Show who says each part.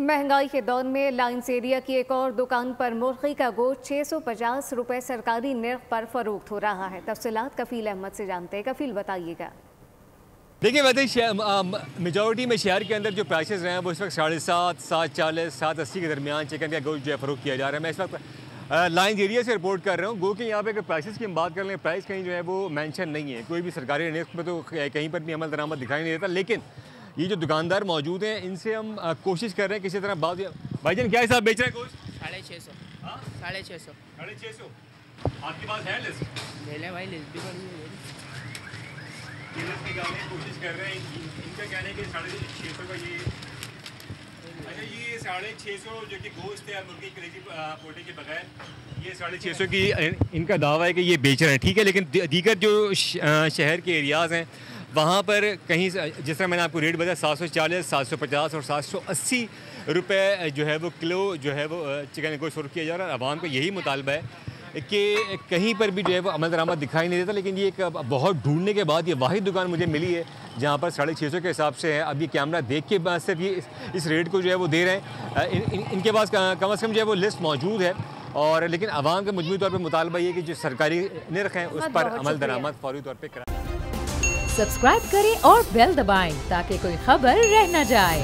Speaker 1: महंगाई के दौर में लाइन्स एरिया की एक और दुकान पर मुर्गी का गोश्त 650 रुपए सरकारी निर्ख पर फरोख्त हो रहा है। तफसीलात कफील अहमद से जानते हैं। कफील बताइएगा।
Speaker 2: देखिए वैसे मेजॉरिटी में शहर के अंदर जो प्राइसेस रहे हैं वो इस वक्त 7.5, 740, 780 के दरमियान चिकन का गोश्त जो है फ़रोख्त किया जा रहा है। मैं इस वक्त लाइन्स एरिया से रिपोर्ट कर रहा हूँ। गो कि यहाँ पे अगर प्राइसेस की हम बात कर लें, प्राइस कहीं जो है वो मेंशन नहीं है, कोई भी सरकारी निर्ख में तो कहीं पर भी अमल दरामद दिखाई नहीं देता। लेकिन ये जो दुकानदार मौजूद हैं इनसे हम कोशिश कर रहे हैं किसी तरह बात। भाईजान क्या हिसाब बेच रहे हैं गोश्त?
Speaker 3: 650। 650।
Speaker 2: 650 आपके पास है लिस्ट?
Speaker 3: ले ले भाई, लिस्ट भी बड़ी है।
Speaker 2: लिस्ट निकालने की कोशिश कर रहे हैं। इनका कहना है कि 650 का ये, अच्छा ये 650 जो कि गोश्त है मुर्गी कलेजी पोटे के बगैर, ये 650 की इनका दावा है कि ये बेच रहे हैं। ठीक है, लेकिन दीगर जो शहर के एरियाज़ हैं वहाँ पर कहीं जिस तरह मैंने आपको रेट बताया 740, 750 और 780 रुपये जो है वो किलो जो है वो चिकन गोश्त फ़रोख्त किया जा रहा है। आवाम का यही मुतालबा है कि कहीं पर भी जो है वो अमल दरामद दिखाई नहीं देता। लेकिन ये एक बहुत ढूंढने के बाद ये वाहिद दुकान मुझे मिली है जहाँ पर 650 के हिसाब से है। अब ये कैमरा देख के बाद सिर्फ ये इस रेट को जो है वो दे रहे हैं। इनके पास कम अज़ कम जो है वो लिस्ट मौजूद है। और लेकिन आवाम का मजमूई तौर पर मुतालबा ये कि जो सरकारी निर्ख हैं उस पर अमल दरामद फौरी तौर पर कराएं।
Speaker 4: सब्सक्राइब करें और बेल दबाएं ताकि कोई खबर रह न जाए।